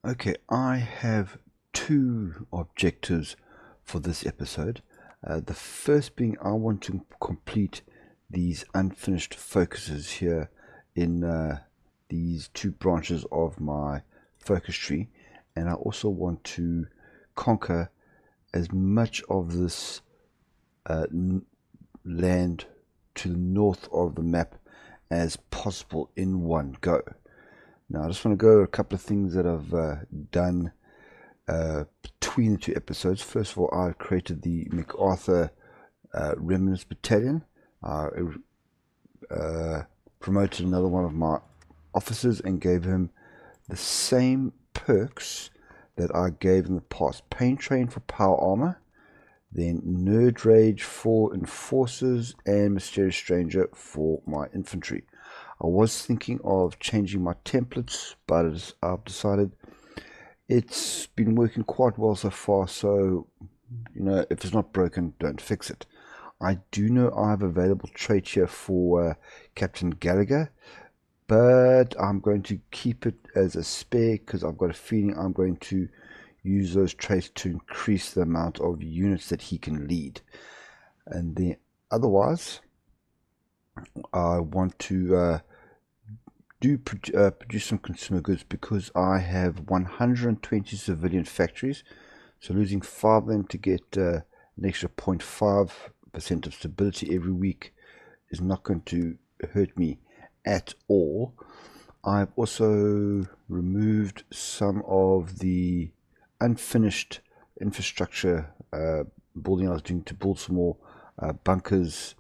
Okay, I have two objectives for this episode. The first being I want to complete these unfinished focuses here in these two branches of my focus tree, and I also want to conquer as much of this land to the north of the map as possible in one go. Now, I just want to go over a couple of things that I've done between the two episodes. First of all, I created the MacArthur Remnants Battalion. I promoted another one of my officers and gave him the same perks that I gave in the past. Pain Train for power armor, then Nerd Rage for enforcers, and Mysterious Stranger for my infantry. I was thinking of changing my templates, but I've decided it's been working quite well so far, so, if it's not broken, don't fix it. I do know I have available trait here for Captain Gallagher, but I'm going to keep it as a spare because I've got a feeling I'm going to use those traits to increase the amount of units that he can lead. And then otherwise, I want to produce some consumer goods because I have 120 civilian factories, so losing 5 of them to get an extra 0.5% of stability every week is not going to hurt me at all. I've also removed some of the unfinished infrastructure building I was doing to build some more bunkers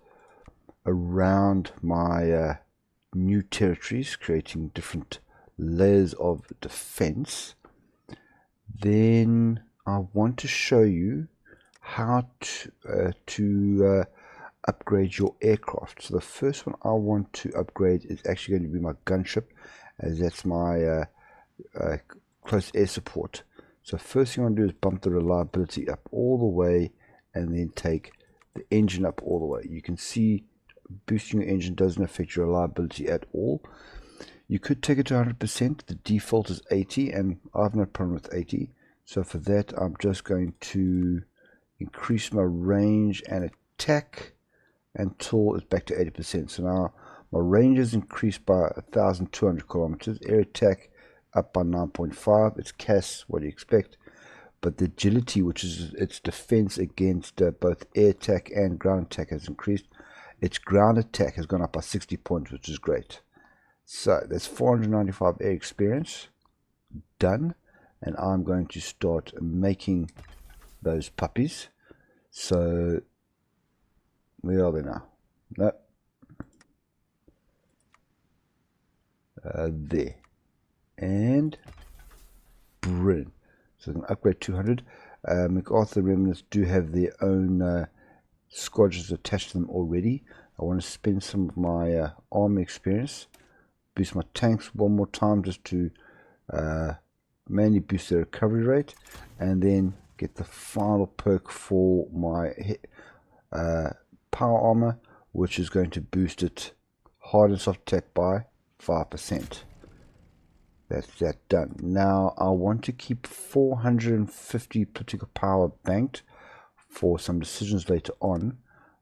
around my new territories, creating different layers of defense. Then I want to show you how to upgrade your aircraft. So the first one I want to upgrade is actually going to be my gunship, as that's my close air support. So first thing I want to do is bump the reliability up all the way and then take the engine up all the way. You can see boosting your engine doesn't affect your reliability at all. You could take it to 100%. The default is 80, and I have no problem with 80. So for that, I'm just going to increase my range and attack until it's back to 80%. So now my range is increased by 1,200 kilometers. Air attack up by 9.5. It's CAS, what do you expect? But the agility, which is its defense against both air attack and ground attack, has increased. Its ground attack has gone up by 60 points, which is great. So that's 495 air experience done, and I'm going to start making those puppies. So where are they now? No. There. And brilliant. So I'm going to upgrade 200. MacArthur Remnants do have their own squadrons attached to them already. I want to spend some of my army experience, boost my tanks one more time just to mainly boost their recovery rate, and then get the final perk for my power armor, which is going to boost it hard and soft attack by 5%. That's that done. Now I want to keep 450 political power banked for some decisions later on,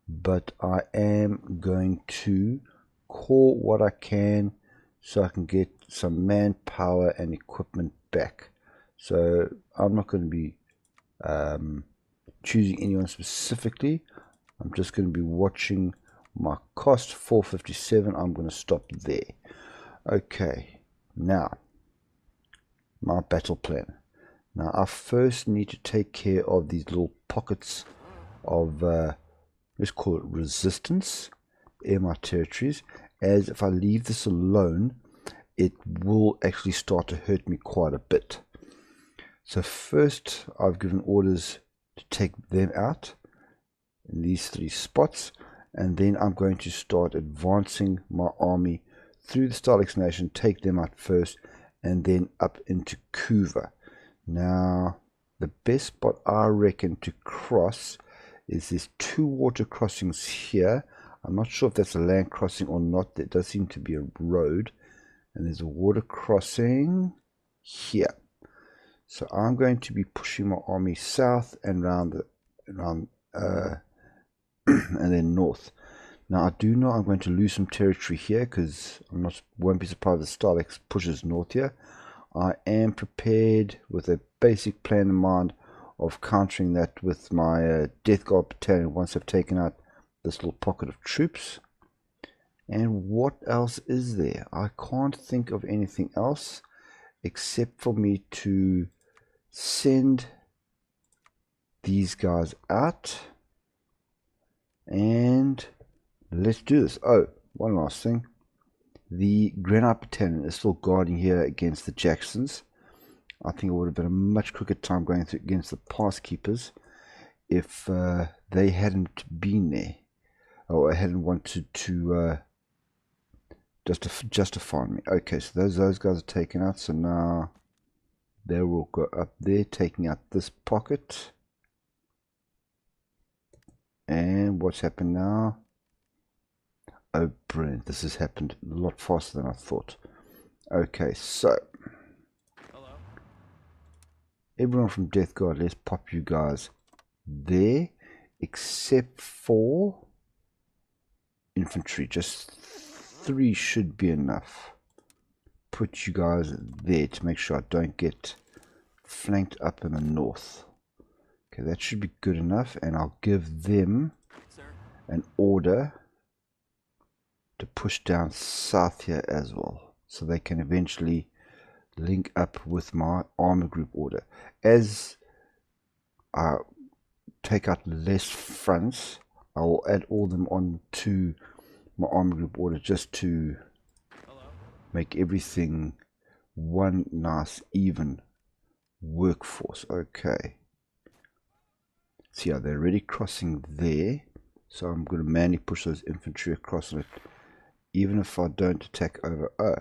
but I am going to call what I can so I can get some manpower and equipment back. So I'm not going to be choosing anyone specifically. I'm just going to be watching my cost. 457. I'm going to stop there. Okay, now my battle plan. Now I first need to take care of these little pockets of let's call it resistance in my territories, as if I leave this alone it will actually start to hurt me quite a bit. So first I've given orders to take them out in these 3 spots, and then I'm going to start advancing my army through the Starlix Nation, take them out first, and then up into Kuva. Now, the best spot I reckon to cross is there's 2 water crossings here. I'm not sure if that's a land crossing or not. There does seem to be a road, and there's a water crossing here. So I'm going to be pushing my army south and around and then north. Now I do know I'm going to lose some territory here because won't be surprised if Starlex pushes north here. I am prepared with a basic plan in mind of countering that with my Death Guard battalion once I've taken out this little pocket of troops. And what else is there? I can't think of anything else except for me to send these guys out and let's do this. Oh, one last thing. The Granite Battalion is still guarding here against the Jacksons. I think it would have been a much quicker time going through against the Pass Keepers if they hadn't been there, or I hadn't wanted to justify me. Okay, so those guys are taken out, so now they will go up there, taking out this pocket. And what's happened now? Oh, brilliant. This has happened a lot faster than I thought. Okay, so everyone from Death Guard, let's pop you guys there, except for infantry. Just 3 should be enough. Put you guys there to make sure I don't get flanked up in the north. Okay, that should be good enough, and I'll give them an order to push down south here as well, so they can eventually link up with my armor group order. As I take out less fronts, I will add all them on to my armor group order just to make everything one nice even workforce. Okay, so yeah, they're already crossing there, so I'm going to manually push those infantry across on it, even if I don't attack over. Oh,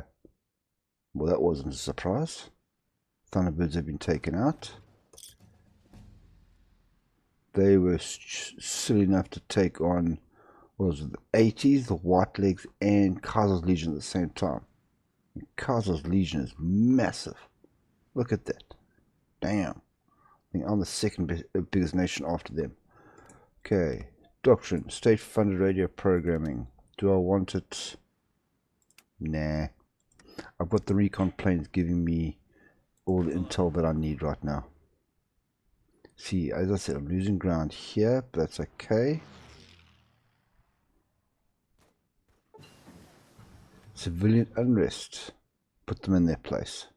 well, that wasn't a surprise. Thunderbirds have been taken out. They were silly enough to take on, what was it, the 80s, the Whitelegs, and Kaiser's Legion at the same time. And Kaiser's Legion is massive. Look at that. Damn. I think I'm the second biggest nation after them. Okay. Doctrine. State-funded radio programming. Do I want it? Nah. I've got the recon planes giving me all the intel that I need right now. See, as I said, I'm losing ground here, but that's okay. Civilian unrest. Put them in their place.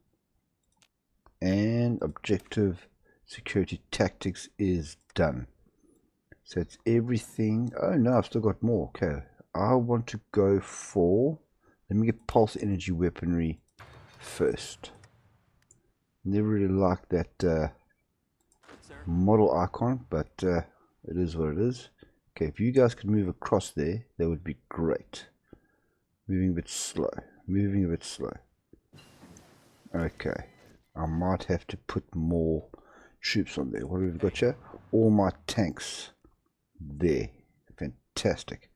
And objective security tactics is done. So it's everything. Oh no, I've still got more. Okay, I want to go for, let me get pulse energy weaponry first. Never really liked that model icon, but it is what it is. Okay, if you guys could move across there, that would be great. Moving a bit slow. Moving a bit slow. Okay. I might have to put more troops on there. What have we got here? All my tanks there. Fantastic.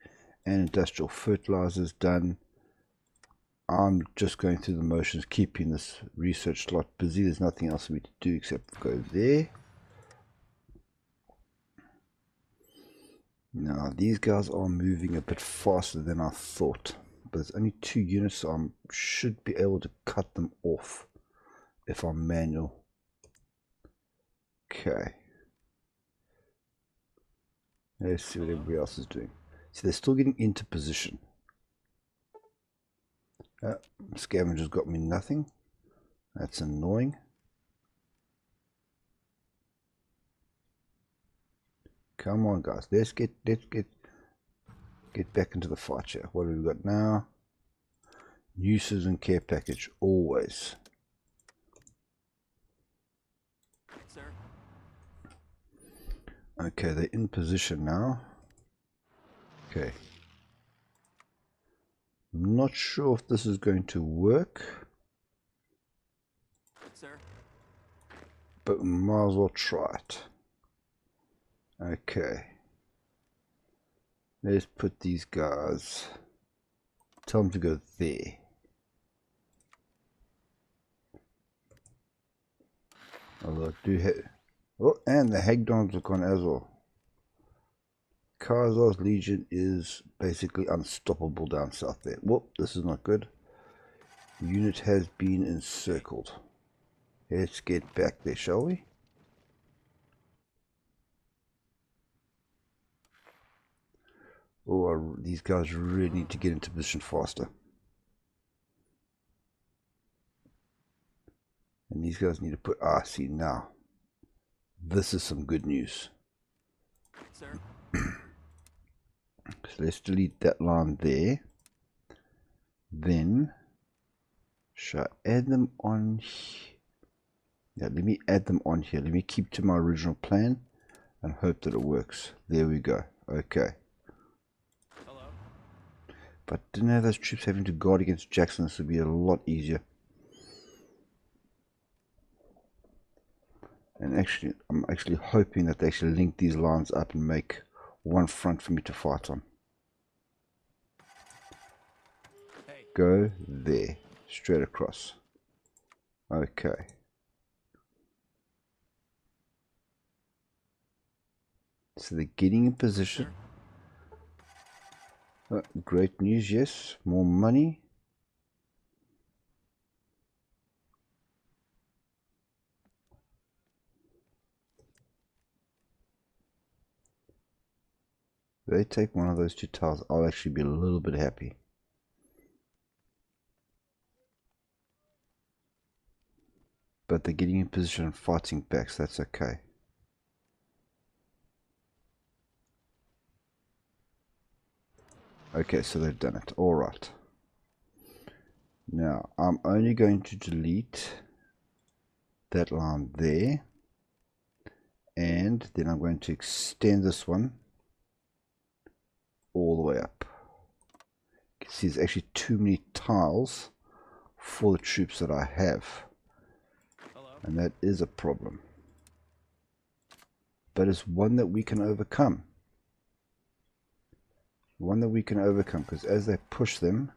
And industrial fertilizers done. I'm just going through the motions, keeping this research slot busy. There's nothing else for me to do except go there. Now, these guys are moving a bit faster than I thought. But there's only 2 units, so I should be able to cut them off if I'm manual. Okay. Let's see what everybody else is doing. See, they're still getting into position. Scavenger's got me nothing. That's annoying. Come on, guys. Let's get back into the fight here. What have we got now? New citizen care package, always. Sir. Okay, they're in position now. Okay. I'm not sure if this is going to work, Sir. but we might as well try it. Okay. Let's put these guys, tell them to go there. Although I do have... Oh, and the Hagdons are gone as well. Khazar's Legion is basically unstoppable down south there. Whoop, this is not good. Unit has been encircled. Let's get back there, shall we? Oh, these guys really need to get into position faster. And these guys need to put... Ah, see, now. This is some good news. Sir. So let's delete that line there. Then, should I add them on here? Yeah, let me add them on here. Let me keep to my original plan and hope that it works. There we go. Okay. Hello. But didn't have those troops having to guard against Jackson. This would be a lot easier. And actually, I'm actually hoping that they actually link these lines up and make one front for me to fight on. Hey. Go there. Straight across. Okay. So they're getting in position. Great news, yes. More money. If they take one of those two tiles, I'll actually be a little bit happy. But they're getting in position and fighting back, so that's okay. Okay, so they've done it. Alright. Now, I'm only going to delete that line there. And then I'm going to extend this one all the way up. You can see there's actually too many tiles for the troops that I have. Hello. And that is a problem. But it's one that we can overcome. One that we can overcome, because as they push them,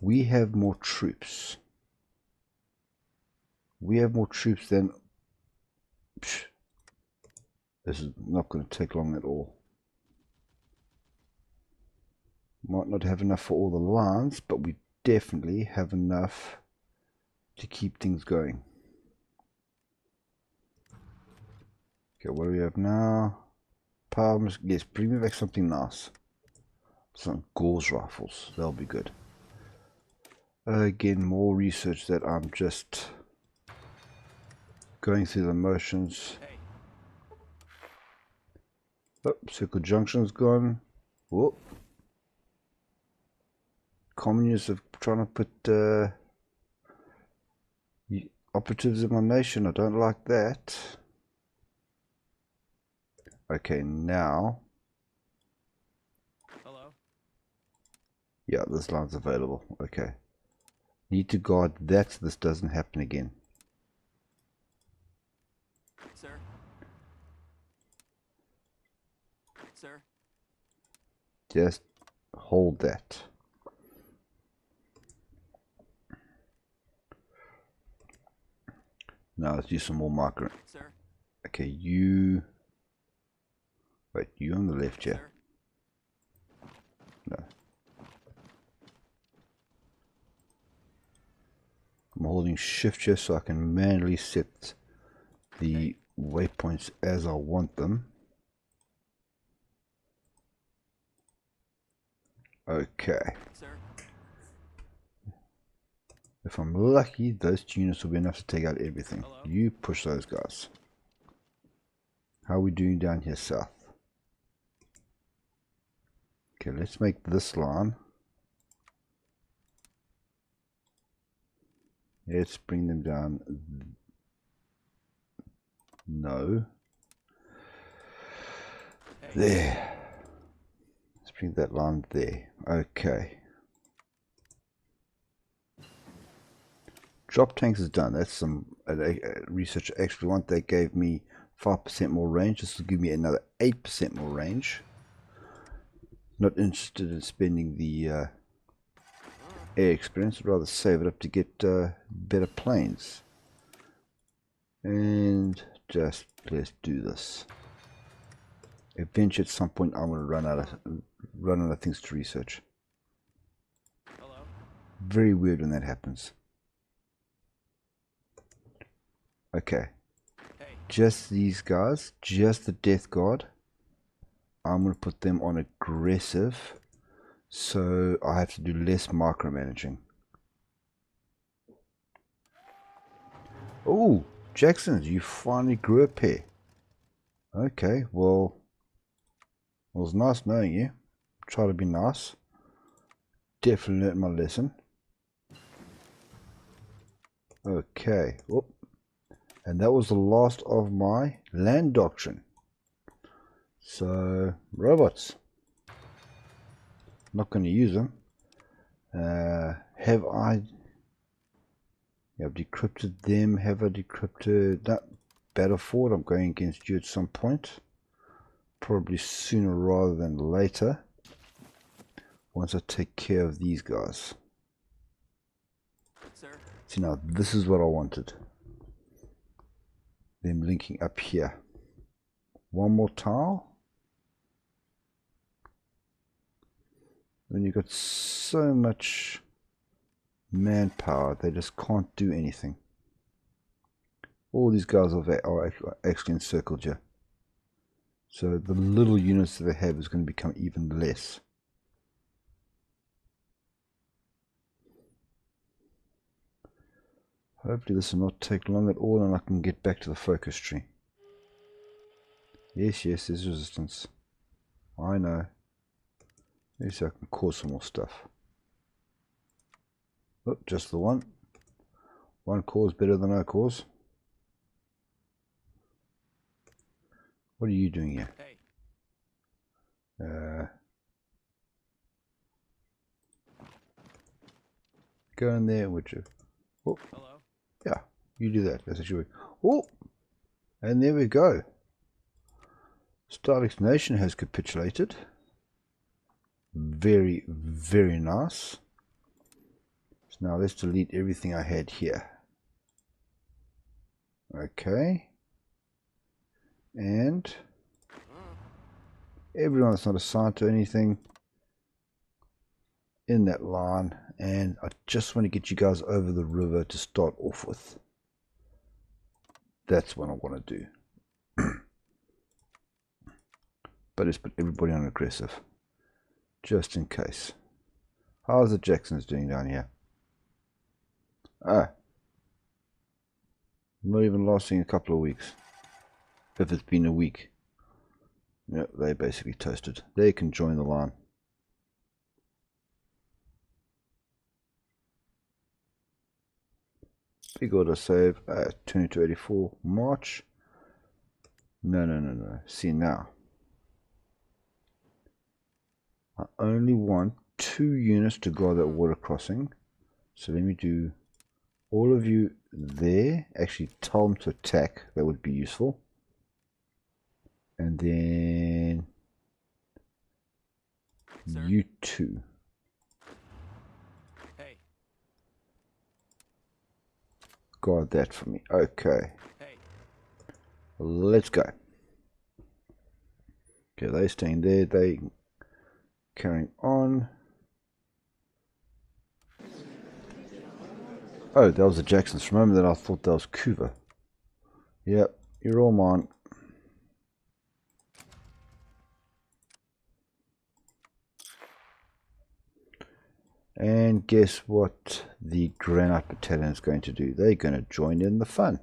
we have more troops. We have more troops than... Psh, this is not going to take long at all. Might not have enough for all the lines, but we definitely have enough to keep things going. Okay, what do we have now? Palms, yes, bring me back something nice. Some Gauss rifles, they'll be good. Again, more research that I'm just going through the motions. Hey. Oh, circle junction's gone. Whoa. Communists are trying to put operatives in my nation. I don't like that. Okay, now. Hello. Yeah, this line's available. Okay. Need to guard that so this doesn't happen again. Sir. Sir. Just hold that. Now let's do some more markering. Sir. Okay, you... Wait, you on the left here? Sir. No. I'm holding shift here so I can manually set the waypoints as I want them. Okay. Sir. If I'm lucky, those two units will be enough to take out everything. Hello? You push those guys. How are we doing down here south? Okay, let's make this line. Let's bring them down. No. Hey. There. Let's bring that line there. Okay. Drop tanks is done. That's some research extra one. They gave me 5% more range. This will give me another 8% more range. Not interested in spending the air experience. I'd rather save it up to get better planes. And just let's do this. Eventually, at some point, I'm going to run out of things to research. Hello? Very weird when that happens. Okay. Hey. Just these guys, just the Death Guard. I'm going to put them on aggressive, so I have to do less micromanaging. Oh, Jacksons, you finally grew a pair. Okay, well, it was nice knowing you. Try to be nice. Definitely learned my lesson. Okay, whoop. And that was the last of my land doctrine. So, robots. Not going to use them. Have I decrypted them? Have I decrypted that Battleford? I'm going against you at some point. Probably sooner rather than later. Once I take care of these guys. Sir? See, now this is what I wanted. Them linking up here. One more tile. When you've got so much manpower, they just can't do anything. All these guys are actually encircled here. So the little units that they have is going to become even less. Hopefully this will not take long at all and I can get back to the focus tree. Yes, yes, there's resistance. I know. Maybe so I can cause some more stuff. Oh, just the one. One cause better than no cause. What are you doing here? Hey. Go in there, would you? Oh, Hello? yeah, you do that. That's actually. Oh, and there we go. Starlix Nation has capitulated. Very, very nice. So now let's delete everything I had here. Okay. And everyone that's not assigned to anything in that line. And I just want to get you guys over the river to start off with. That's what I want to do. But let's put everybody on aggressive. Just in case. How's the Jacksons doing down here? Ah. Not even lasting a couple of weeks. If it's been a week. Yep, they basically toasted. They can join the line. Big order save. 2284 March. No. See now. I only want 2 units to guard that water crossing. So let me do all of you there. Actually tell them to attack. That would be useful. And then Sir? you 2. Hey. Guard that for me. Okay. Hey. Let's go. Okay, they staying there. They carrying on. Oh, that was the Jacksons. For a moment, that I thought that was Cuba. Yep, you're all mine. And guess what the Granite Battalion is going to do? They're going to join in the fun.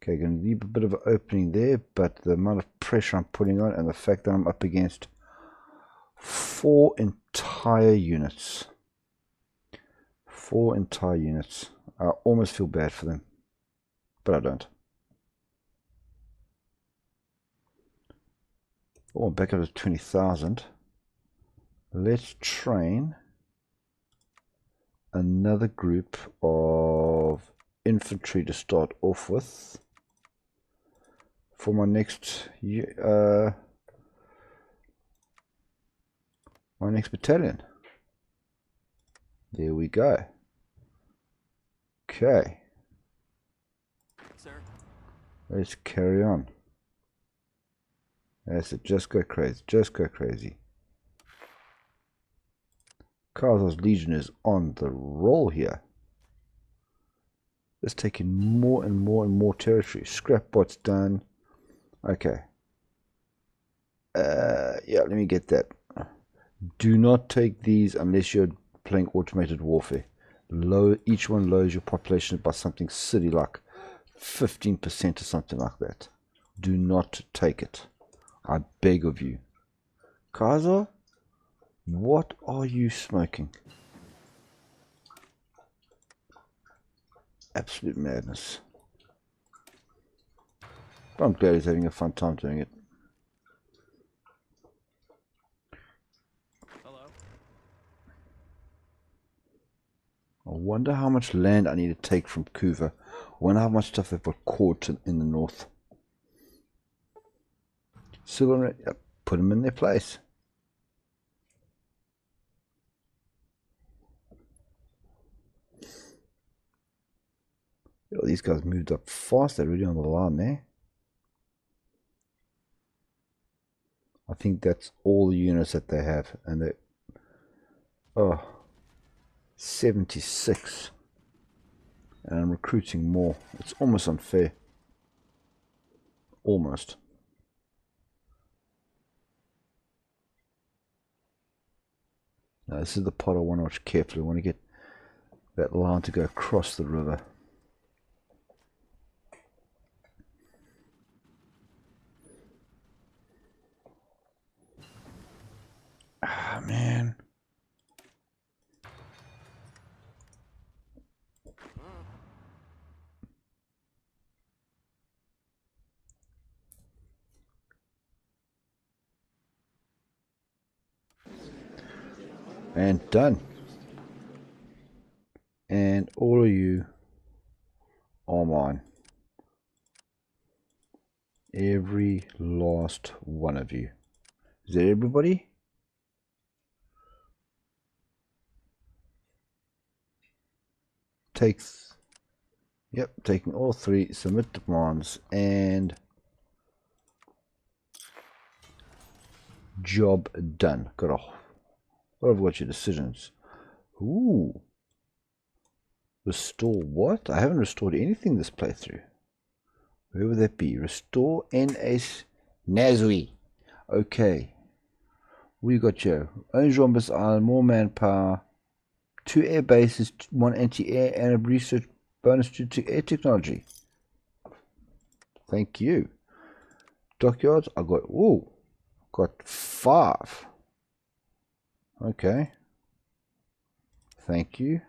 Okay, going to leave a bit of an opening there, but the amount of pressure I'm putting on and the fact that I'm up against 4 entire units. 4 entire units. I almost feel bad for them, but I don't. Oh, I'm back up to 20,000. Let's train another group of infantry to start off with for my next battalion. There we go. Okay. Let's carry on. That's it. Just go crazy. Just go crazy. Khazar's Legion is on the roll here. It's taking more and more and more territory. Scrapbot's done. Okay. Yeah, let me get that. Do not take these unless you're playing automated warfare. Each one lowers your population by something silly like 15% or something like that. Do not take it. I beg of you. Khazar, what are you smoking? Absolute madness. But I'm glad he's having a fun time doing it. Hello. I wonder how much land I need to take from Kuva. I wonder how much stuff they've got caught in the north. Silver, yep, put them in their place. These guys moved up fast. They're really on the line there. I think that's all the units that they have. And they... Oh. 76. And I'm recruiting more. It's almost unfair. Almost. Now this is the part I want to watch carefully. I want to get that line to go across the river. Ah, man. And done. And all of you are mine. Every last one of you. Is that everybody? Takes. Yep, taking all three. Submit demands and job done. Got off. What have got your decisions? Ooh. Restore what? I haven't restored anything this playthrough. Where would that be? Restore NS Nazwi. Okay. What do you got here? Owns Rhombus Island, more manpower, 2 air bases, 1 anti-air, and a research bonus to air technology. Thank you. Dockyards, I got 5. Okay. Thank you.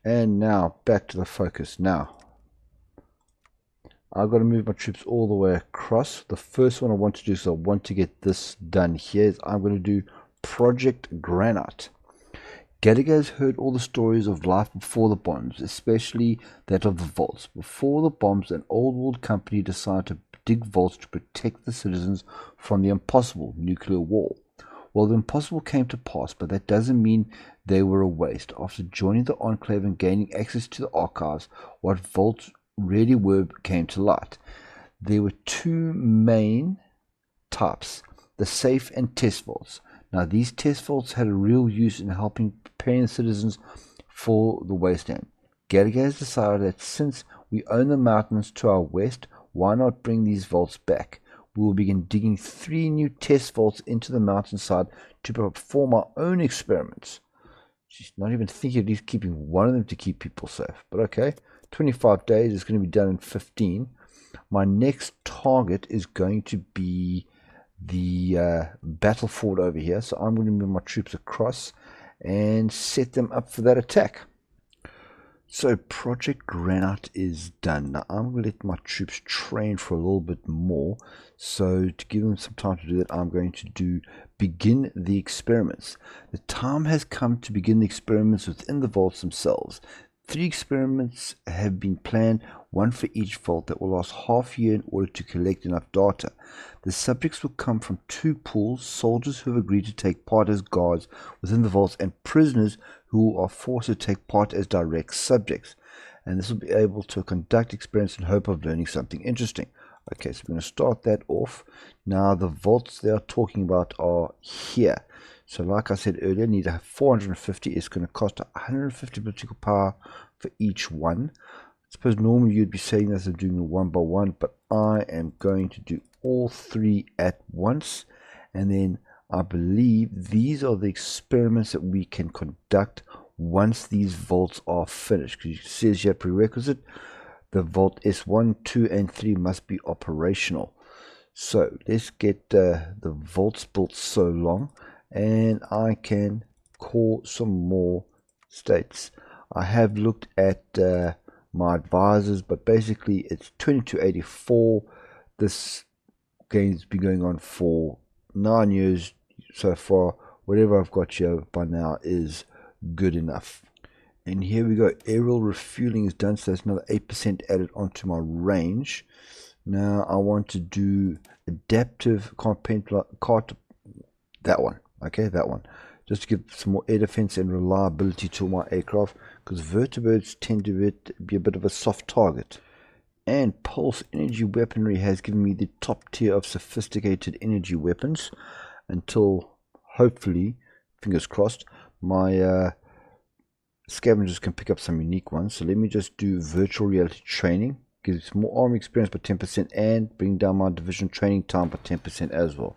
And now back to the focus. Now I've got to move my troops all the way across. The first one I want to do, so I want to get this done here, is I'm going to do Project Granite. Gallagher has heard all the stories of life before the bombs, especially that of the vaults. Before the bombs, an old world company decided to dig vaults to protect the citizens from the impossible nuclear war. Well, the impossible came to pass, but that doesn't mean they were a waste. After joining the Enclave and gaining access to the archives, what vaults really were came to light. There were 2 main types, the safe and test vaults. Now, these test vaults had a real use in helping preparing the citizens for the wasteland. Gallagher has decided that since we own the mountains to our west, why not bring these vaults back? We will begin digging 3 new test vaults into the mountainside to perform our own experiments. She's not even thinking of at least keeping one of them to keep people safe. But okay, 25 days is going to be done in 15. My next target is going to be the battle fort over here. So I'm going to move my troops across and set them up for that attack. So Project Granite is done. Now I'm going to let my troops train for a little bit more. So to give them some time to do that, I'm going to begin the experiments. The time has come to begin the experiments within the vaults themselves. 3 experiments have been planned, 1 for each vault, that will last half a year in order to collect enough data. The subjects will come from 2 pools: soldiers who have agreed to take part as guards within the vaults, and prisoners who are forced to take part as direct subjects. and this will be able to conduct experiments in hope of learning something interesting. Okay, so we're going to start that off. Now the volts they are talking about are here. So like I said earlier, need a 450. It's going to cost 150 political power for each one. I suppose normally you'd be saying this and doing it one by one, but I am going to do all three at once. And then I believe these are the experiments that we can conduct once these volts are finished. Because it says here prerequisite, the volt S1, 2, and 3 must be operational. So let's get the volts built so long, and I can call some more states. I have looked at my advisors, but basically it's 2284. This game's been going on for 9 years so far. Whatever I've got here by now is good enough. And here we go, aerial refueling is done, so that's another 8% added onto my range. Now I want to do adaptive that one, okay, that one, just to give some more air defense and reliability to my aircraft, because vertibirds tend to be a bit of a soft target. And pulse energy weaponry has given me the top tier of sophisticated energy weapons until hopefully, fingers crossed, my scavengers can pick up some unique ones. So let me just do virtual reality training, gives some more army experience by 10%, and bring down my division training time by 10% as well.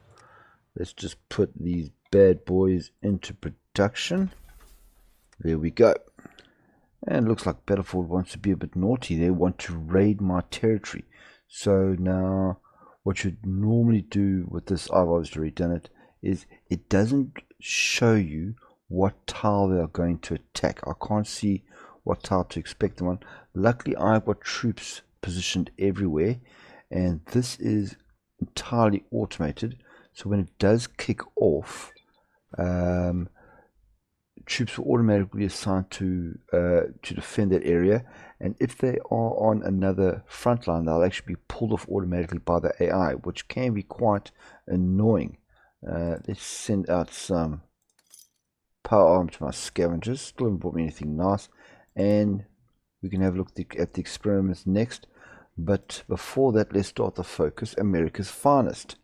Let's just put these bad boys into production. There we go. And it looks like Battlefield wants to be a bit naughty. They want to raid my territory. So now what you'd normally do with this, I've obviously already done it, is it doesn't show you what tile they are going to attack. I can't see what tile to expect them on. Luckily I've got troops positioned everywhere, and this is entirely automated, so when it does kick off, troops will automatically assigned to defend that area, and if they are on another front line, they'll actually be pulled off automatically by the AI, which can be quite annoying. Let's send out some power arm to my scavengers. Still haven't brought me anything nice, and we can have a look at the experiments next. But before that, let's start the focus. America's finest.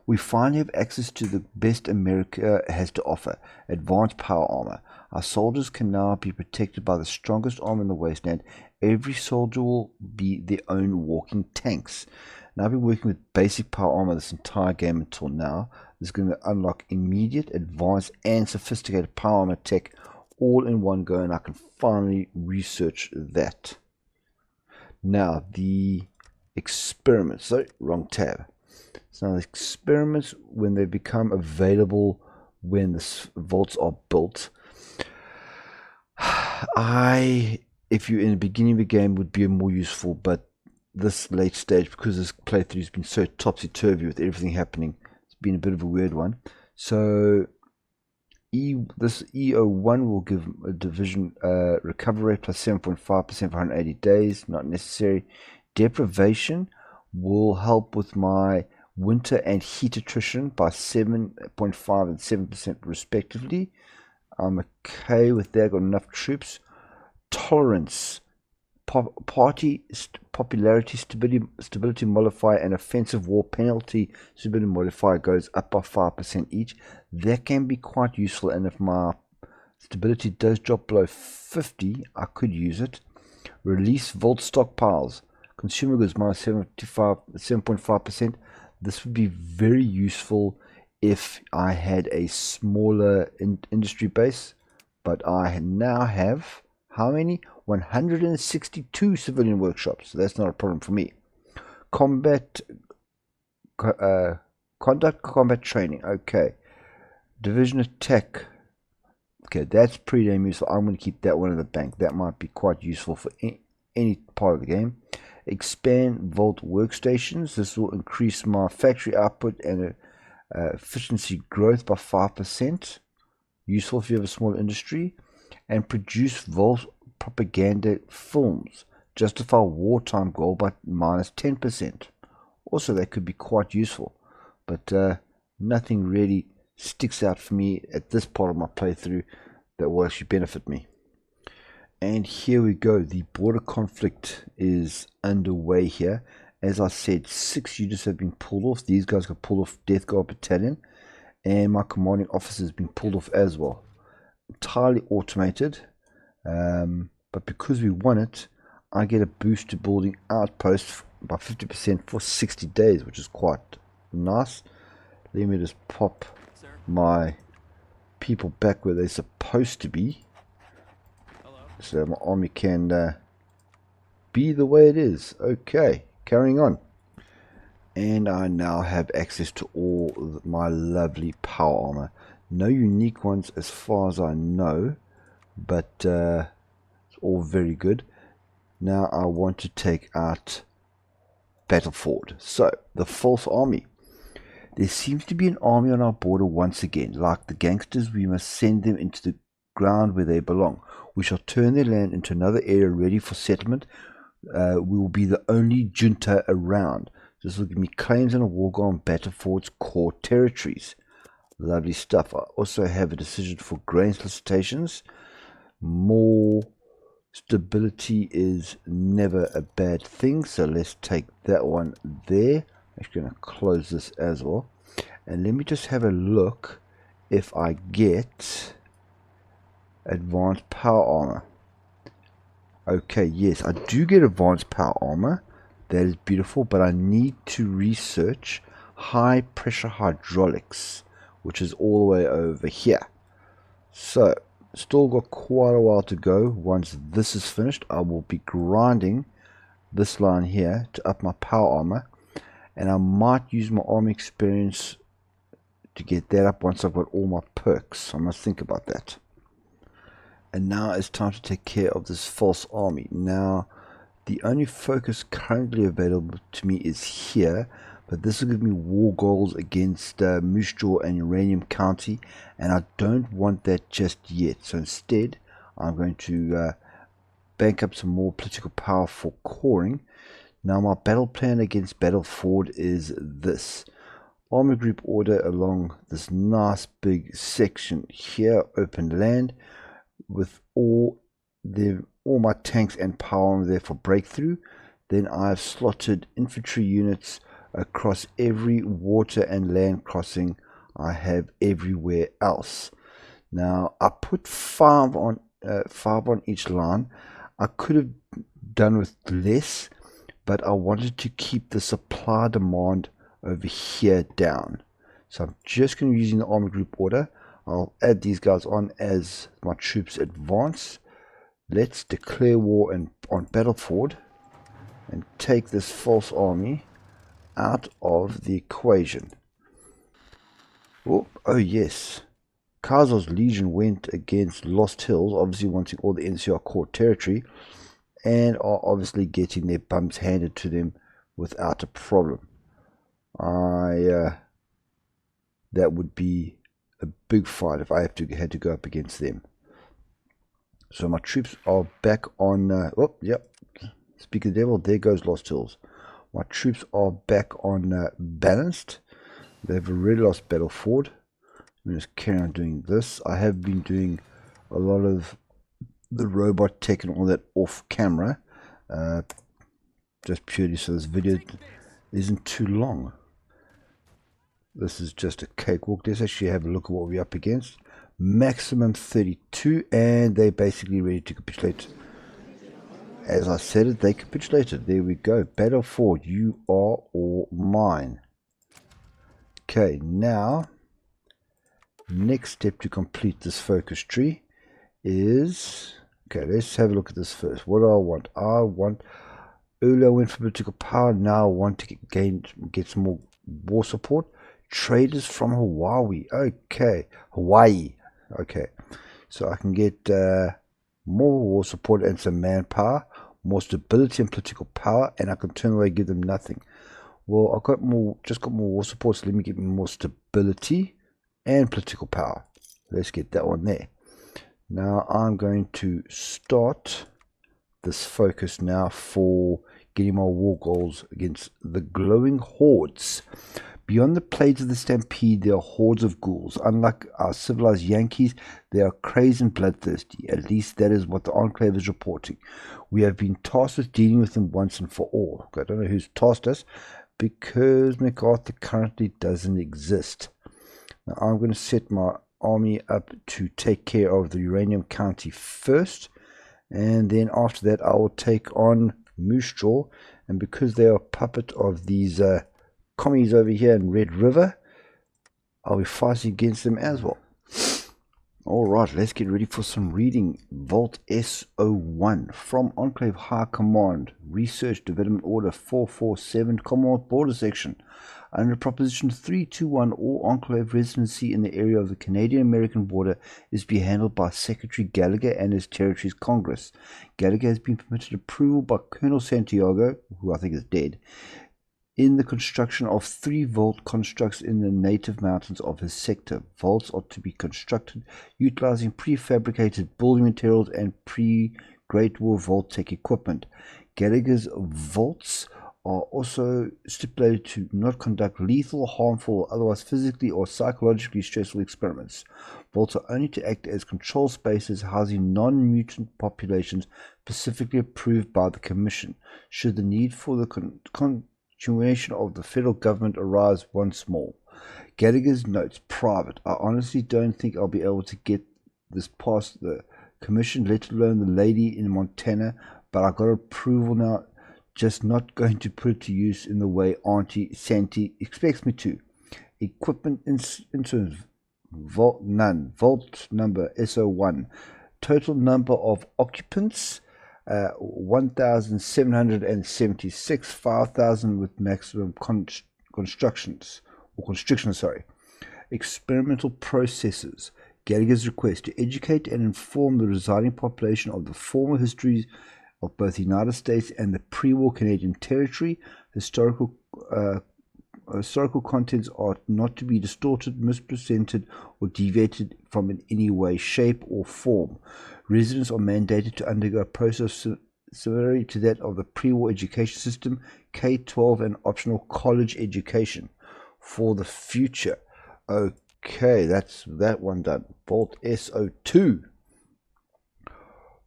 We finally have access to the best America has to offer, advanced power armor. Our soldiers can now be protected by the strongest armor in the wasteland. Every soldier will be their own walking tanks. Now I've been working with basic power armor this entire game until now. This is going to unlock immediate, advanced, and sophisticated power armor tech all in one go, and I can finally research that. Now the experiments, sorry, wrong tab. So now the experiments, when they become available, when the vaults are built, if you're in the beginning of the game, would be more useful, but this late stage, because this playthrough has been so topsy-turvy with everything happening, it's been a bit of a weird one. So this EO1 will give a division recovery rate plus 7.5% for 180 days, not necessary. Deprivation will help with my winter and heat attrition by 7.5 and 7% respectively. I'm okay with that, got enough troops. Tolerance, party popularity stability modifier, and offensive war penalty stability modifier goes up by 5% each. That can be quite useful, and if my stability does drop below 50, I could use it. Release vault stockpiles, consumer goods minus 7.5%. This would be very useful if I had a smaller industry base, but I now have how many? 162 civilian workshops, so that's not a problem for me. Conduct combat training. Okay, division attack. Okay, that's pretty damn useful. I'm going to keep that one in the bank. That might be quite useful for any part of the game. Expand vault workstations. This will increase my factory output and efficiency growth by 5%. Useful if you have a small industry. And produce vault propaganda films. Justify wartime goal by minus 10%. Also, that could be quite useful, but nothing really sticks out for me at this part of my playthrough that will actually benefit me. And here we go. The border conflict is underway here. As I said, 6 units have been pulled off. These guys got pulled off Death Guard Battalion. And my commanding officer has been pulled off as well. Entirely automated. But because we won it, I get a boost to building outposts by 50% for 60 days, which is quite nice. Let me just pop my people back where they're supposed to be. So my army can be the way it is. Okay, carrying on. And I now have access to all my lovely power armor. No unique ones as far as I know, but it's all very good. Now I want to take out Battleford. So, the false army. There seems to be an army on our border once again. Like the gangsters, we must send them into the ground where they belong. We shall turn their land into another area ready for settlement. We will be the only junta around. This will give me claims and a war goal on Battleford's core territories. Lovely stuff. I also have a decision for grain solicitations. More stability is never a bad thing, so let's take that one there. I'm just going to close this as well. And let me just have a look if I get advanced power armor. Okay, yes, I do get advanced power armor. That is beautiful, but I need to research high pressure hydraulics, which is all the way over here. So, still got quite a while to go. Once this is finished, I will be grinding this line here to up my power armor, and I might use my army experience to get that up once I've got all my perks. I must think about that. And now it's time to take care of this false army. Now, the only focus currently available to me is here, but this will give me war goals against Moose Jaw and Uranium County, and I don't want that just yet. So instead, I'm going to bank up some more political power for coring. Now my battle plan against Battleford is this. Army group order along this nice big section here, open land, with all my tanks and power there for breakthrough. Then I've slotted infantry units across every water and land crossing I have everywhere else. Now I put 5 on each line. I could have done with less, but I wanted to keep the supply demand over here down. So I'm just going to be using the army group order. I'll add these guys on as my troops advance. Let's declare war on Battleford and take this false army out of the equation. Oh yes, Kazor's Legion went against Lost Hills, obviously wanting all the NCR core territory, and are obviously getting their bums handed to them without a problem. That would be a big fight if I had to go up against them. So my troops are back on. Speak of the devil, there goes Lost Hills. My troops are back on balanced. They've already lost Battleford. I'm just carry on doing this. I have been doing a lot of the robot tech and all that off camera, just purely so this video isn't too long. This is just a cakewalk. Let's actually have a look at what we're up against. Maximum 32, and they're basically ready to capitulate. As I said it, they capitulated. There we go. Battleford, you are all mine. Okay, now, next step to complete this focus tree is... Okay, let's have a look at this first. What do I want? I want... Earlier I went for political power. Now I want to get some more war support. Traders from Hawaii. Okay, Hawaii. Okay, so I can get more war support and some manpower, more stability and political power, and I can turn away and give them nothing. Well, I've got just got more war support, so let me get more stability and political power. Let's get that one there. Now I'm going to start this focus now for getting my war goals against the glowing hordes. Beyond the plains of the stampede, there are hordes of ghouls. Unlike our civilized Yankees, they are crazed and bloodthirsty. At least that is what the Enclave is reporting. We have been tasked with dealing with them once and for all. I don't know who's tasked us, because MacArthur currently doesn't exist. Now I'm going to set my army up to take care of the Uranium County first, and then after that I will take on Moose Jaw, and because they are a puppet of these commies over here in Red River, I'll be fighting against them as well. Alright, let's get ready for some reading. Vault S01 from Enclave High Command, Research Development Order 447, Commonwealth Border Section. Under Proposition 321, all Enclave residency in the area of the Canadian-American border is to be handled by Secretary Gallagher and his Territories Congress. Gallagher has been permitted approval by Colonel Santiago, who I think is dead, in the construction of 3 vault constructs in the native mountains of his sector. Vaults are to be constructed utilizing prefabricated building materials and pre-Great War vault tech equipment. Gallagher's vaults are also stipulated to not conduct lethal, harmful, or otherwise physically or psychologically stressful experiments. Vaults are only to act as control spaces housing non-mutant populations specifically approved by the Commission, should the need for the continuation of the federal government arise once more. Gallagher's notes, private. I honestly don't think I'll be able to get this past the Commission, let alone the lady in Montana, but I got approval now. Just not going to put it to use in the way Auntie Santi expects me to. Equipment insurance, vault none. Vault number SO1. Total number of occupants 1,776, 5,000 with maximum constrictions. Experimental processes. Gallagher's request to educate and inform the residing population of the former histories of both the United States and the pre-war Canadian territory. Historical contents are not to be distorted, misrepresented, or deviated from in any way, shape, or form. Residents are mandated to undergo a process similar to that of the pre-war education system, K-12 and optional college education for the future. Okay, that's that one done. Vault SO2.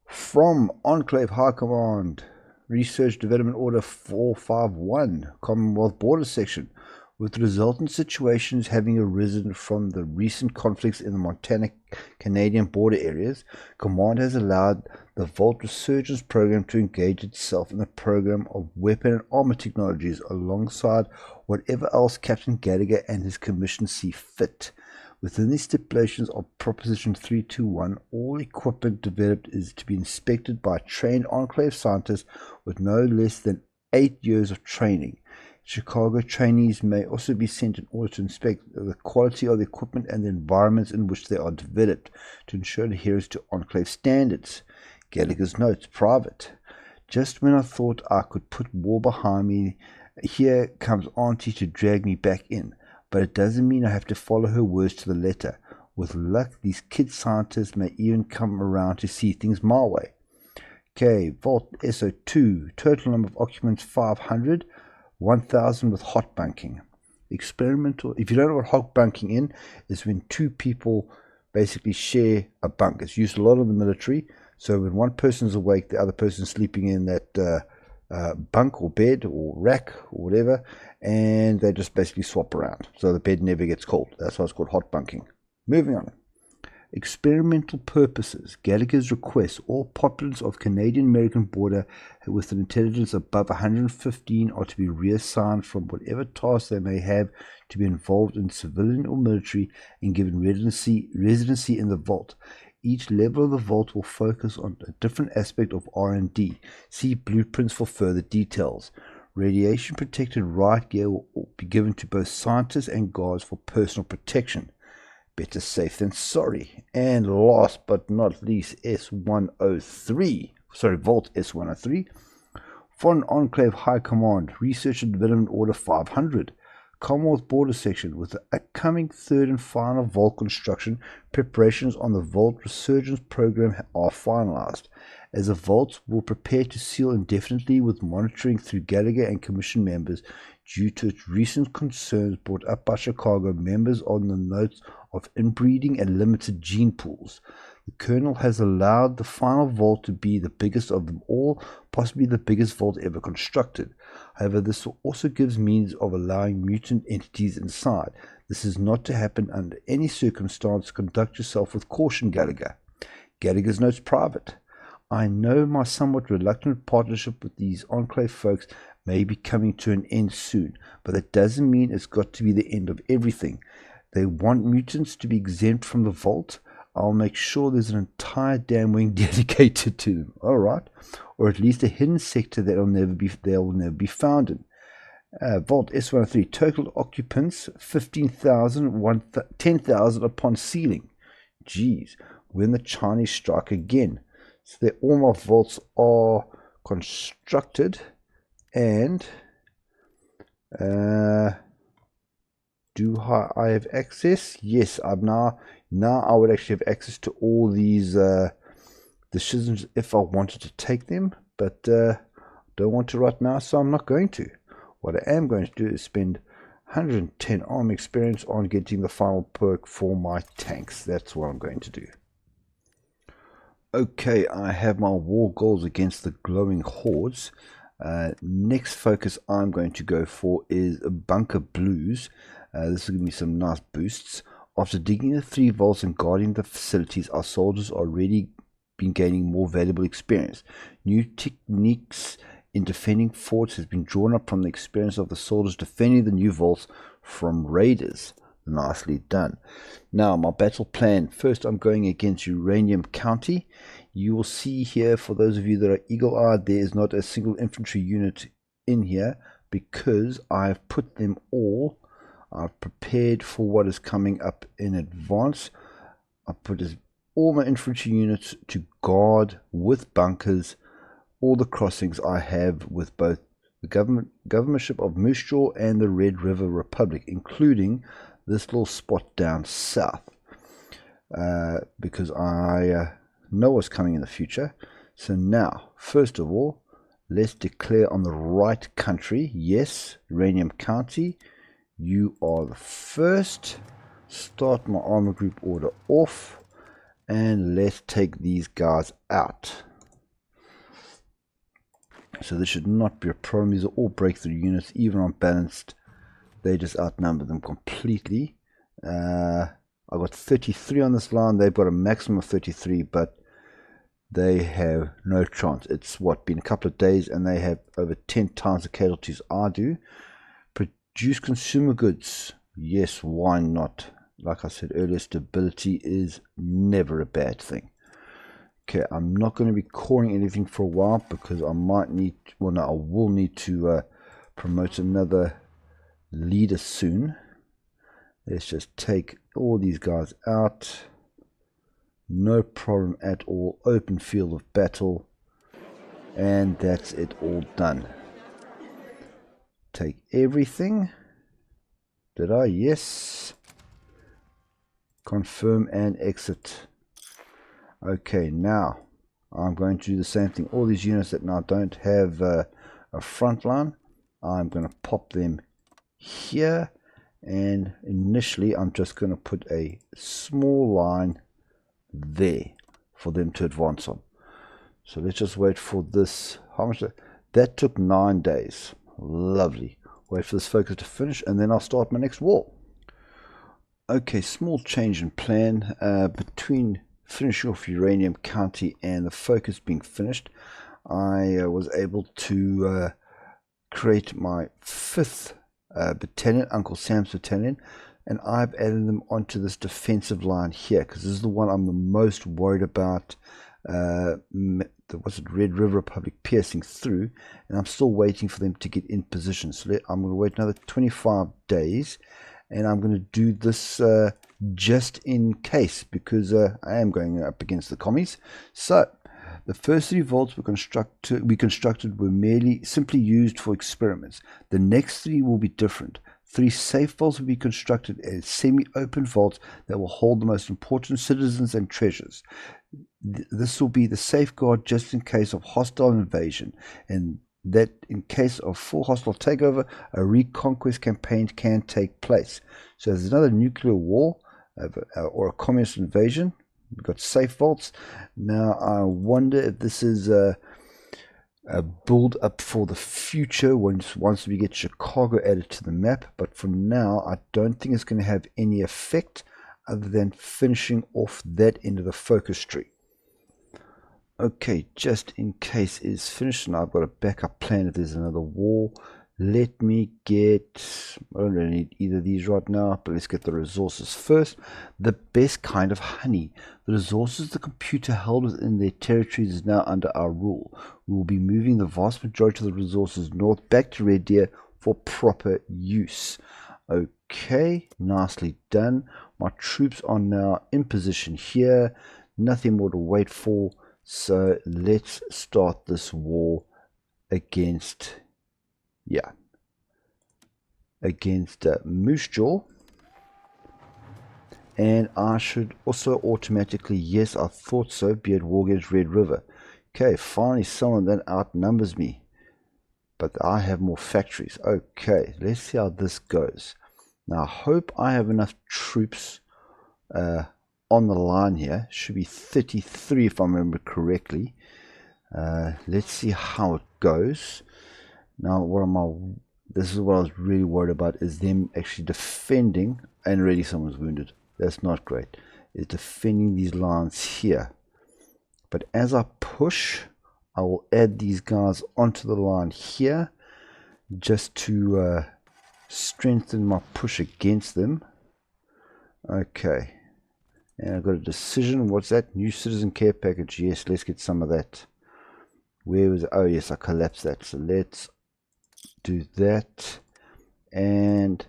From Enclave High Command, Research Development Order 451, Commonwealth Border Section. With resultant situations having arisen from the recent conflicts in the Montana-Canadian border areas, Command has allowed the Vault Resurgence Program to engage itself in the program of weapon and armor technologies alongside whatever else Captain Gallagher and his commission see fit. Within the stipulations of Proposition 321, all equipment developed is to be inspected by trained Enclave scientists with no less than 8 years of training. Chicago trainees may also be sent in order to inspect the quality of the equipment and the environments in which they are developed to ensure adherence to Enclave standards. Gallagher's notes, private. Just when I thought I could put war behind me, here comes Auntie to drag me back in. But it doesn't mean I have to follow her words to the letter. With luck, these kid scientists may even come around to see things my way. Okay, Vault SO2, total number of occupants 500, 1,000 with hot bunking. Experimental, if you don't know what hot bunking is when 2 people basically share a bunk. It's used a lot in the military, so when one person's awake, the other person's sleeping in that bunk or bed or rack or whatever, and they just basically swap around, so the bed never gets cold. That's why it's called hot bunking. Moving on. Experimental purposes. Gallagher's request all populations of Canadian-American border with an intelligence above 115 are to be reassigned from whatever task they may have to be involved in civilian or military and given residency in the vault. Each level of the vault will focus on a different aspect of R&D. See blueprints for further details. Radiation protected riot gear will be given to both scientists and guards for personal protection. Better safe than sorry. And last but not least, Vault S103. Foreign Enclave High Command, Research and Development Order 500, Commonwealth border section. With the upcoming third and final vault construction, preparations on the vault resurgence program are finalized, as the vaults will prepare to seal indefinitely with monitoring through Gallagher and Commission members due to its recent concerns brought up by Chicago members on the notes of inbreeding and limited gene pools. The Colonel has allowed the final vault to be the biggest of them all, possibly the biggest vault ever constructed. However, this also gives means of allowing mutant entities inside. This is not to happen under any circumstance. Conduct yourself with caution, Gallagher. Gallagher's notes private. I know my somewhat reluctant partnership with these Enclave folks may be coming to an end soon, but that doesn't mean it's got to be the end of everything. They want mutants to be exempt from the vault. I'll make sure there's an entire damn wing dedicated to them. Alright. Or at least a hidden sector that will never be found in. Vault S103. Total occupants 15,000, 10,000 upon sealing. Jeez. When the Chinese strike again. So that all my vaults are constructed. And do I have access? Yes, I'm now I would actually have access to all these decisions if I wanted to take them, but don't want to right now, so I'm not going to. What I am going to do is spend 110 arm experience on getting the final perk for my tanks. That's what I'm going to do. Okay, I have my war goals against the glowing hordes. Next focus I'm going to go for is bunker blues. This will give me some nice boosts. After digging the 3 vaults and guarding the facilities, our soldiers are already been gaining more valuable experience. New techniques in defending forts has been drawn up from the experience of the soldiers defending the new vaults from raiders. Nicely done. Now, my battle plan. First, I'm going against Uranium County. You will see here, for those of you that are eagle-eyed, there is not a single infantry unit in here because I've put them all. I've prepared for what is coming up in advance. I put all my infantry units to guard with bunkers all the crossings I have with both the governorship of Moose Jaw and the Red River Republic, including this little spot down south, because I know what's coming in the future. So now, first of all, let's declare on the right country. Yes, Uranium County, you are the first. Start my armor group order off, and let's take these guys out. So this should not be a problem. These are all breakthrough units, even on balanced. They just outnumber them completely. I got 33 on this line. They've got a maximum of 33, but they have no chance. It's been a couple of days, and they have over 10 times the casualties I do. Produce consumer goods. Yes, why not? Like I said earlier, stability is never a bad thing. Okay, I'm not going to be calling anything for a while because I might need, well, no, I will need to promote another leader soon. Let's just take all these guys out. No problem at all. Open field of battle. And that's it, all done. Take everything. Did I? Yes. Confirm and exit. Okay, now I'm going to do the same thing. All these units that now don't have a front line, I'm going to pop them here, and initially I'm just going to put a small line there for them to advance on. So let's just wait for this. How much that took? 9 days. Lovely. Wait for this focus to finish, and then I'll start my next war. Okay, small change in plan between finishing off Uranium County and the focus being finished. I was able to create my 5th battalion, Uncle Sam's battalion, and I've added them onto this defensive line here because this is the one I'm the most worried about. Red River Republic piercing through, and I'm still waiting for them to get in position. So I'm going to wait another 25 days, and I'm going to do this just in case, because I am going up against the commies. So the first 3 vaults we constructed were simply used for experiments. The next 3 will be different. 3 safe vaults will be constructed as semi-open vaults that will hold the most important citizens and treasures. This will be the safeguard just in case of hostile invasion, and that in case of full hostile takeover, a reconquest campaign can take place. So there's another nuclear war or a communist invasion. We've got safe vaults. Now I wonder if this is a build up for the future once we get Chicago added to the map, but for now I don't think it's going to have any effect other than finishing off that end of the focus tree. Okay, just in case it's finished, and I've got a backup plan if there's another war. Let me get, I don't really need either of these right now, but let's get the resources first. The best kind of honey. The resources the computer held within their territories is now under our rule. We will be moving the vast majority of the resources north back to Red Deer for proper use. Okay, nicely done. My troops are now in position here. Nothing more to wait for. So let's start this war against Moose Jaw, and I should also automatically, yes, I thought so, be at war against Red River. Okay, finally someone that outnumbers me, but I have more factories. Okay, let's see how this goes. Now I hope I have enough troops on the line here. Should be 33 if I remember correctly. Let's see how it goes. Now, this is what I was really worried about, is them actually defending, and already someone's wounded. That's not great. Is defending these lines here. But as I push, I will add these guys onto the line here, just to strengthen my push against them. Okay. And I've got a decision. What's that? New citizen care package. Yes, let's get some of that. Where was it? Oh, yes, I collapsed that. So let's do that, and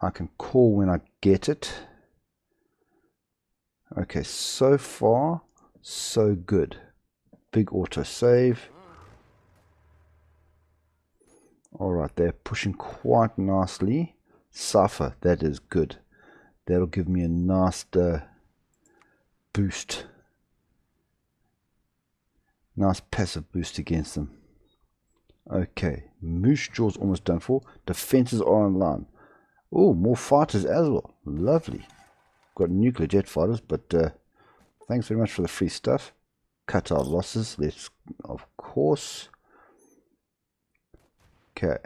I can call when I get it. Okay, so far so good. Big auto save. Alright, they're pushing quite nicely. Suffer, that is good. That'll give me a nice boost. Nice passive boost against them. Okay, Moose Jaw's almost done for. Defenses are on line. Oh, more fighters as well. Lovely. Got nuclear jet fighters, but thanks very much for the free stuff. Cut our losses. Let's, of course. Okay.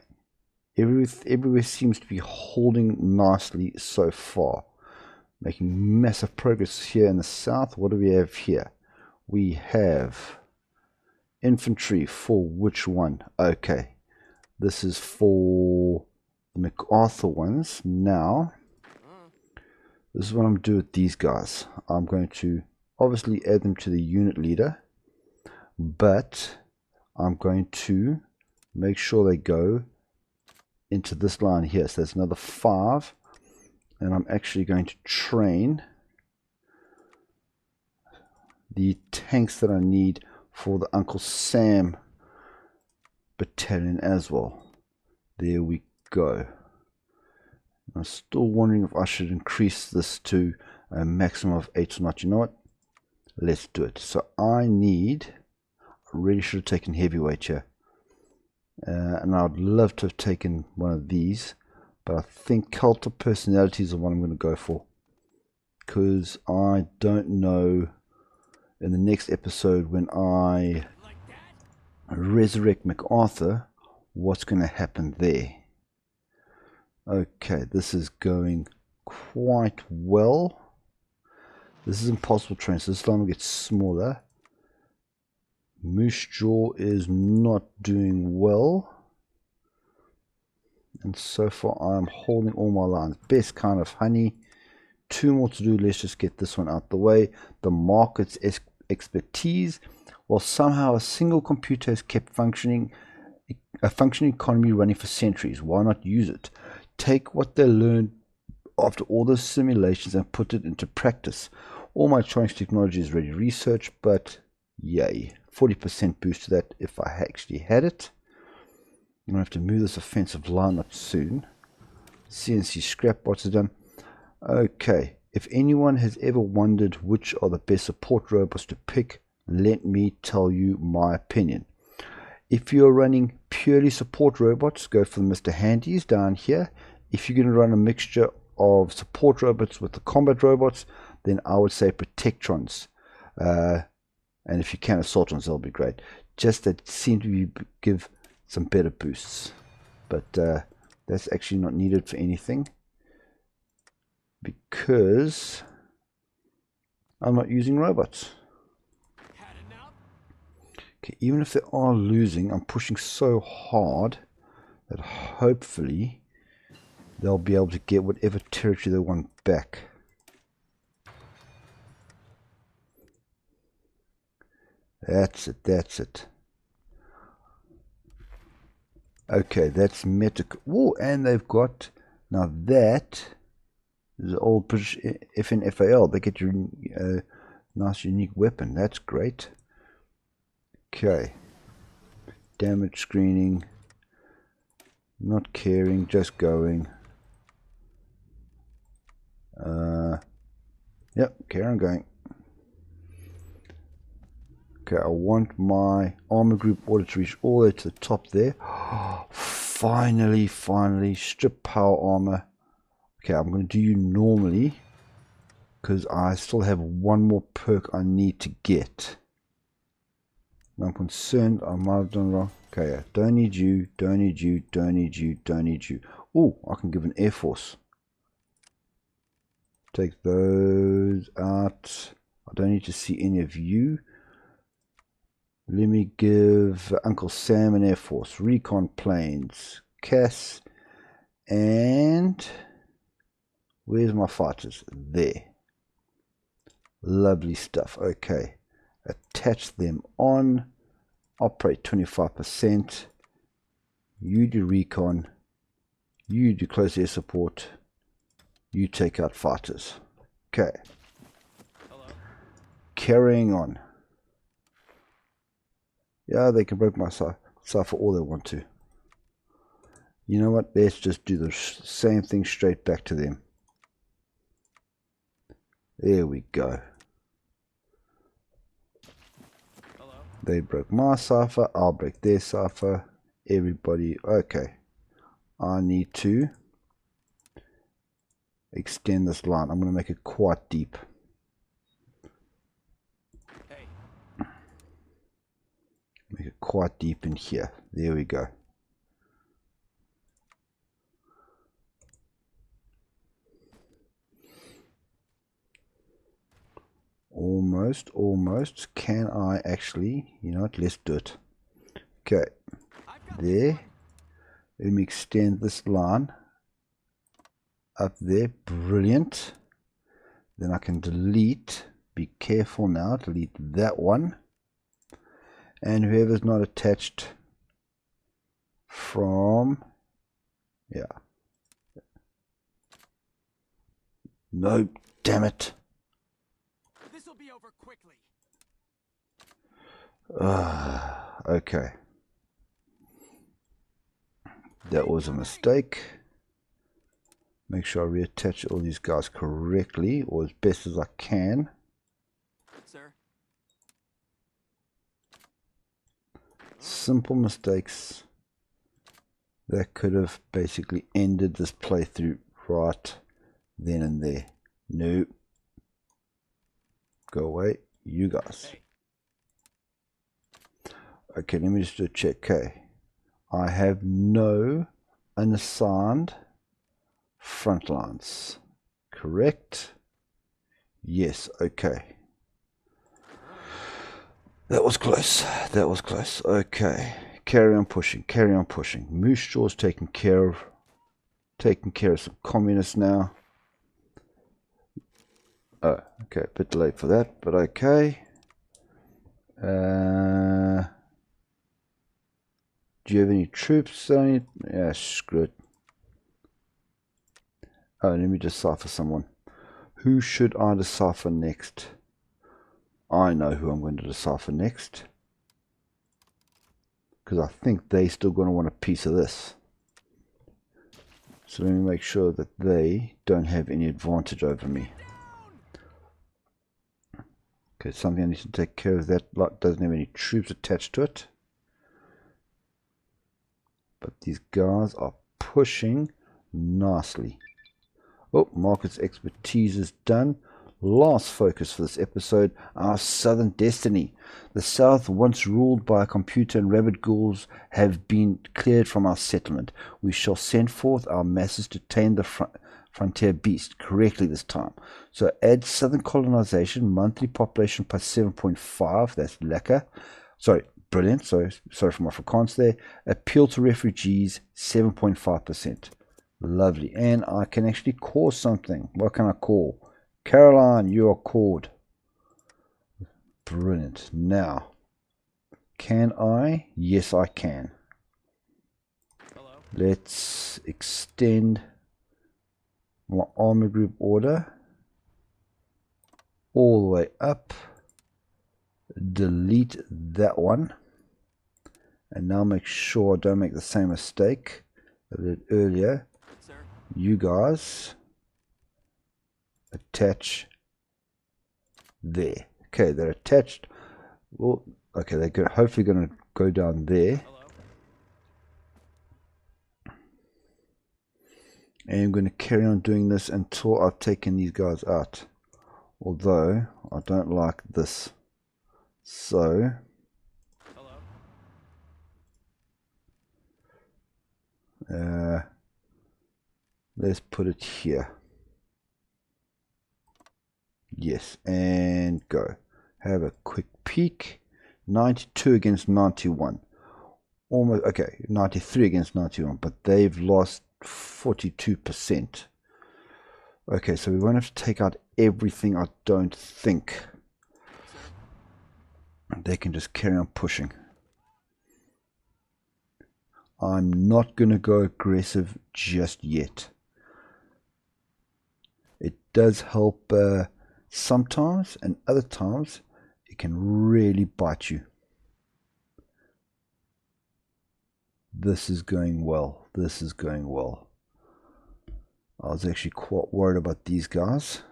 Everywhere seems to be holding nicely so far. Making massive progress here in the south. What do we have here? We have infantry for which one? Okay, this is for the MacArthur ones. Now, this is what I'm going to do with these guys. I'm going to obviously add them to the unit leader, but I'm going to make sure they go into this line here. So there's another 5, and I'm actually going to train the tanks that I need for the Uncle Sam battalion as well. There we go. I'm still wondering if I should increase this to a maximum of 8 or not. You know what? Let's do it. So I really should have taken heavyweight here. And I'd love to have taken one of these, but I think cult of personalities are what I'm going to go for, because I don't know in the next episode when I resurrect MacArthur what's going to happen there. Okay, this is going quite well. This is impossible terrain, so this line gets smaller. Moose Jaw is not doing well, and so far I'm holding all my lines. Best kind of honey. 2 more to do. Let's just get this one out the way. The market's expertise. Well, somehow a single computer has kept a functioning economy running for centuries. Why not use it? Take what they learned after all those simulations and put it into practice. All my electronics technology is ready research, but yay, 40% boost to that if I actually had it. I'm going to have to move this offensive line up soon. CNC scrap bots are done. Okay, if anyone has ever wondered which are the best support robots to pick, let me tell you my opinion. If you're running purely support robots, go for the Mr. Handies down here. If you're going to run a mixture of support robots with the combat robots, then I would say Protectrons. And if you can, Assaultrons, that'll be great. Just that seem to give some better boosts. But that's actually not needed for anything, because I'm not using robots. Okay, even if they are losing, I'm pushing so hard that hopefully they'll be able to get whatever territory they want back. That's it, that's it. Okay, that's Medic. Oh, and they've got, now that is the old British FNFAL. They get your nice unique weapon. That's great. Okay. Damage screening. Not caring, just going. Yep, care on going. Okay, I want my armor group order to reach all the way to the top there. Finally, strip power armor. Okay, I'm going to do you normally, because I still have one more perk I need to get. I'm concerned I might have done wrong. Okay, yeah. Don't need you, don't need you, don't need you, don't need you. Oh, I can give an Air Force. Take those out. I don't need to see any of you. Let me give Uncle Sam an Air Force. Recon planes. Cass. And where's my fighters? There. Lovely stuff. Okay. Attach them on. Operate 25%. You do recon. You do close air support. You take out fighters. Okay. Hello. Carrying on. Yeah, they can break my cipher all they want to. You know what? Let's just do the same thing straight back to them. There we go. Hello. They broke my cipher. I'll break their cipher. Everybody. Okay. I need to extend this line. I'm going to make it quite deep. Hey. Make it quite deep in here. There we go. Almost. Can I actually, you know what, let's do it. Okay. There. Let me extend this line up there. Brilliant. Then I can delete. Be careful now. Delete that one. And whoever's not attached from, yeah. No, damn it. This will be over quickly. Okay. That was a mistake. Make sure I reattach all these guys correctly, or as best as I can. Sir. Simple mistakes that could have basically ended this playthrough right then and there. No. Go away, you guys. Hey. Okay, let me just do a check. Okay. I have no unassigned front lines. Correct? Yes, okay. That was close. That was close. Okay. Carry on pushing. Carry on pushing. Moose Jaw's taking care of some communists now. Oh, okay. A bit late for that, but okay. Do you have any troops? Yeah, screw it. Oh, let me decipher someone. Who should I decipher next? I know who I'm going to decipher next. Because I think they're still going to want a piece of this. So let me make sure that they don't have any advantage over me. Okay, something I need to take care of. That lot doesn't have any troops attached to it. But these guys are pushing nicely. Oh, Marcus' expertise is done. Last focus for this episode, our southern destiny. The south, once ruled by a computer and rabid ghouls, have been cleared from our settlement. We shall send forth our masses to tame the frontier beast correctly this time. So add southern colonization, monthly population plus 7.5, that's lekker. Sorry, brilliant, sorry for my Afrikaans there. Appeal to refugees, 7.5%. Lovely, and I can actually call something. What can I call? Caroline, you are called. Brilliant. Now, can I? Yes, I can. Hello? Let's extend my army group order all the way up. Delete that one. And now make sure I don't make the same mistake I did earlier. Sir? You guys attach there. Okay, they're attached. Well, okay, they're hopefully going to go down there. Hello? And I'm going to carry on doing this until I've taken these guys out. Although, I don't like this. So, Hello? let's put it here. Yes, and go. Have a quick peek. 92 against 91. Almost, okay, 93 against 91, but they've lost 42%. Okay, so we won't have to take out everything, I don't think. They can just carry on pushing. I'm not going to go aggressive just yet. It does help sometimes, and other times it can really bite you. This is going well. This is going well. I was actually quite worried about these guys.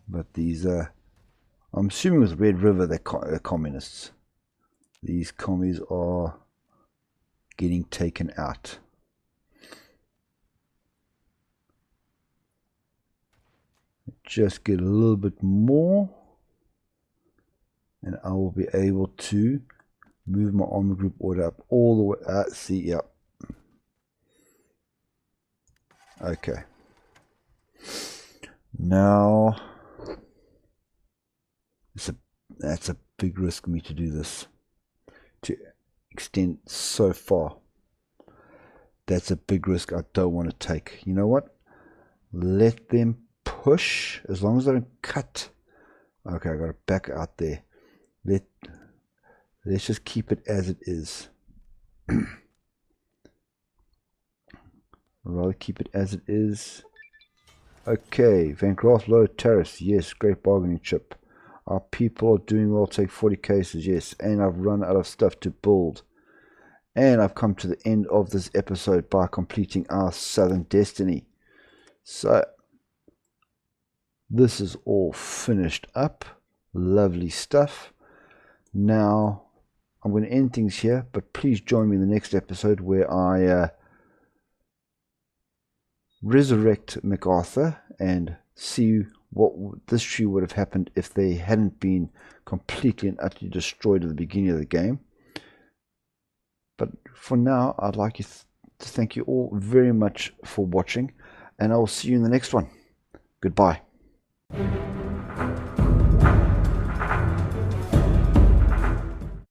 But these I'm assuming with Red River they're communists. These commies are getting taken out. Just get a little bit more and I will be able to move my armor group order up all the way. See, yep. Okay. Now, that's a big risk for me to do this. To extend so far. That's a big risk I don't want to take. You know what? Let them push as long as they don't cut. Okay, I got to back out there. Let's just keep it as it is. I'd rather keep it as it is. Okay, Van Graaf low tariffs. Yes, great bargaining chip. Our people are doing well. Take 40 cases. Yes, and I've run out of stuff to build. And I've come to the end of this episode by completing our Southern Destiny. So, this is all finished up. Lovely stuff. Now, I'm going to end things here, but please join me in the next episode where I resurrect MacArthur and see what this tree would have happened if they hadn't been completely and utterly destroyed at the beginning of the game. But for now, I'd like to thank you all very much for watching, and I will see you in the next one. Goodbye.